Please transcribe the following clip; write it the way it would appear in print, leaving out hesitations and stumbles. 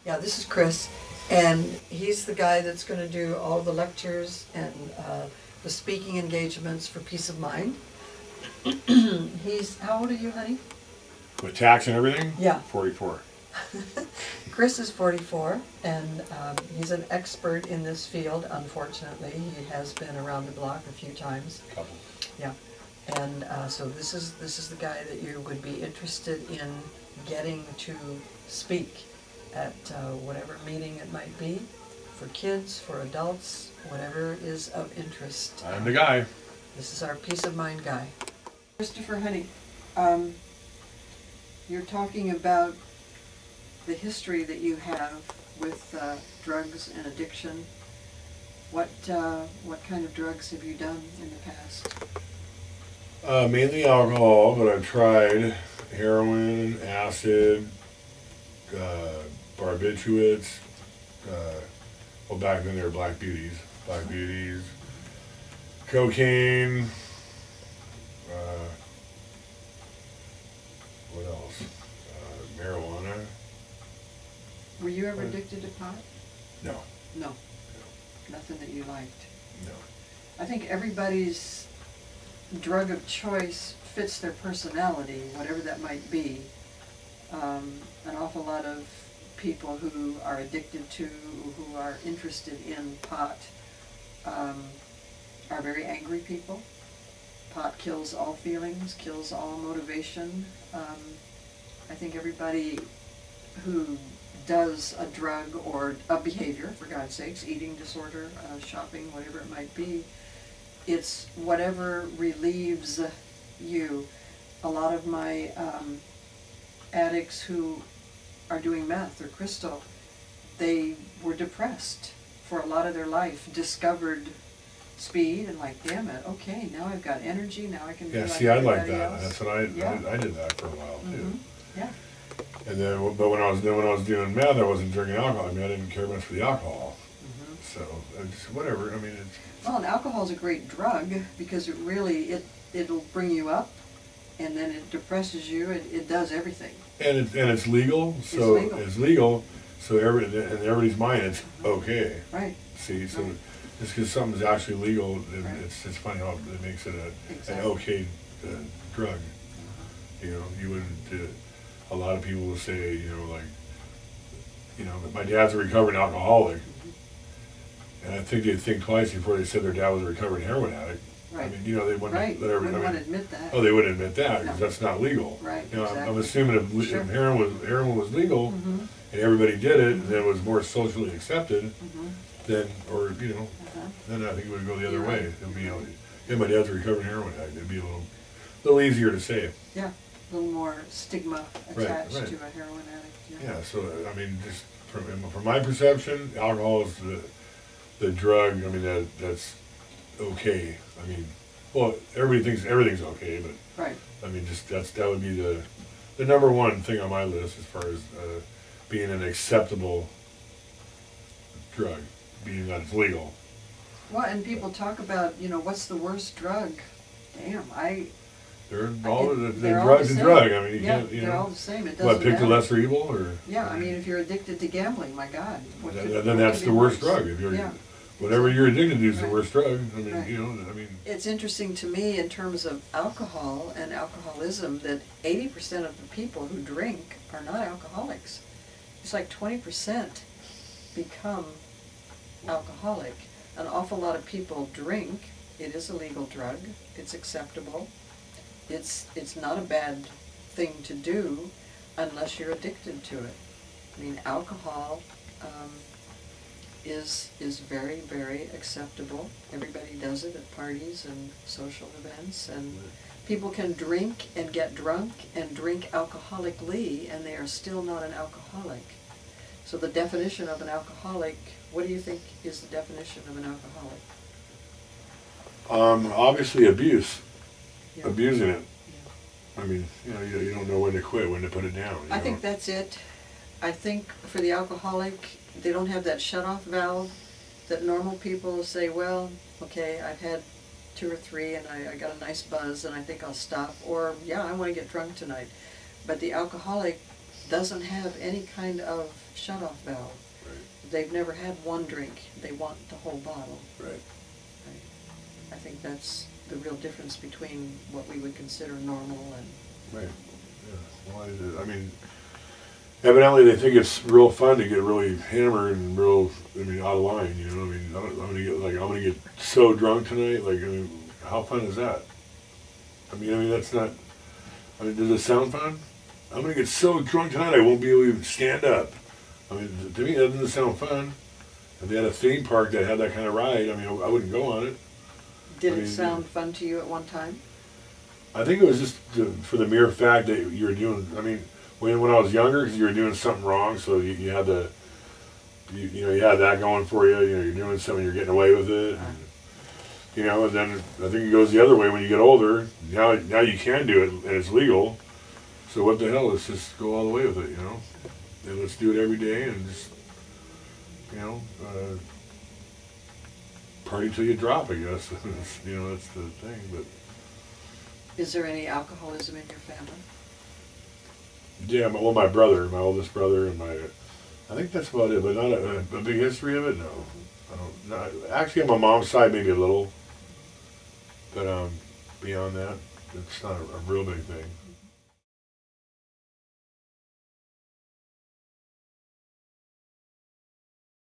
Yeah, this is Chris, and he's the guy that's going to do all the lectures and the speaking engagements for Peace of Mind. How old are you, honey? With tax and everything? Yeah. 44. Chris is 44, and he's an expert in this field, unfortunately. He has been around the block a few times. Couple. Yeah. And so this is the guy that you would be interested in getting to speak at whatever meeting it might be, for kids, for adults, whatever is of interest. I'm the guy. This is our Peace of Mind guy. Christopher, honey, you're talking about the history that you have with drugs and addiction. What kind of drugs have you done in the past? Mainly alcohol, but I've tried heroin, acid, barbiturates. Well, back then they were black beauties, cocaine. What else? Marijuana. Were you ever addicted to pot? No. No. Nothing that you liked? No. I think everybody's drug of choice fits their personality, whatever that might be. An awful lot of people who are addicted to, who are interested in pot, are very angry people. Pot kills all feelings, kills all motivation. I think everybody who does a drug or a behavior, for God's sakes, eating disorder, shopping, whatever it might be, it's whatever relieves you. A lot of my addicts who are doing meth or crystal, they were depressed for a lot of their life, discovered speed and like, damn it, okay, now I've got energy, now I can be like see, I like everybody that. else. That's what I did that for a while too. Yeah. And then, but when I was doing meth, I wasn't drinking alcohol. I mean, I didn't care much for the alcohol. So just whatever. I mean, well, and alcohol is a great drug because it'll bring you up, and then it depresses you. It does everything. And it's legal. So it's legal. So in everybody's mind, it's okay. Right. See, so just because something's actually legal, it's funny how it makes it an okay drug. You know, you wouldn't. A lot of people will say, my dad's a recovering alcoholic, and I think they'd think twice before they said their dad was a recovering heroin addict. Right. I mean, they wouldn't wouldn't want to admit that. Oh, they wouldn't admit that because that's not legal. Right. I'm assuming if heroin was legal, and everybody did it, and it was more socially accepted, then I think it would go the other way. It would be, my dad's a recovering heroin addict. It'd be a little easier to say. Yeah. A little more stigma attached to a heroin addict. Yeah, so I mean, just from my perception, alcohol is the drug. I mean, that's okay. I mean, well, everybody thinks everything's okay, but I mean, just that would be the number one thing on my list as far as being an acceptable drug, being that it's legal. Well, and people talk about, what's the worst drug? Damn, They're all the drug's a drug. I mean, you can't, they're all the same. It doesn't pick matter. the lesser evil, or I mean, if you're addicted to gambling, my God, then that's the worst drug. If you're whatever you're addicted to is the worst drug. I mean, it's interesting to me in terms of alcohol and alcoholism that 80% of the people who drink are not alcoholics. It's like 20% become alcoholic. An awful lot of people drink. It is a legal drug. It's acceptable. It's not a bad thing to do unless you're addicted to it. I mean, alcohol is very, very acceptable. Everybody does it at parties and social events, and people can drink and get drunk and drink alcoholically, and they are still not an alcoholic. So the definition of an alcoholic, what do you think is the definition of an alcoholic? Obviously abuse. Abusing it. I mean, you don't know when to quit, when to put it down. I think that's it. I think for the alcoholic, they don't have that shut-off valve that normal people say, well, okay, I've had 2 or 3 and I got a nice buzz and I think I'll stop. Or, yeah, I want to get drunk tonight. But the alcoholic, doesn't have any kind of shut-off valve. Right. They've never had one drink. They want the whole bottle. Right. I think that's the real difference between what we would consider normal and... Right. Yeah. Well, I mean, evidently they think it's real fun to get really hammered and real, I mean, out of line, you know? I mean, I'm gonna get so drunk tonight, like, I mean, how fun is that? I mean, that's not, I mean, does it sound fun? I'm gonna get so drunk tonight I won't be able to even stand up. I mean, to me that doesn't sound fun. If they had a theme park that had that kind of ride, I mean, I wouldn't go on it. Did it sound fun to you at one time? I think it was just for the mere fact that you were doing, I mean, when I was younger, because you were doing something wrong, so you had the, you know, you had that going for you, you know, you're doing something, you're getting away with it. And, you know, and then I think it goes the other way when you get older. Now you can do it, and it's legal. So what the hell, let's just go all the way with it, you know? And let's do it every day and just, you know, party till you drop, I guess. You know, that's the thing, but... Is there any alcoholism in your family? Yeah, well, my brother, my oldest brother, and I think that's about it, but not a big history of it, no. I don't, no, actually on my mom's side, maybe a little, but beyond that, it's not a real big thing.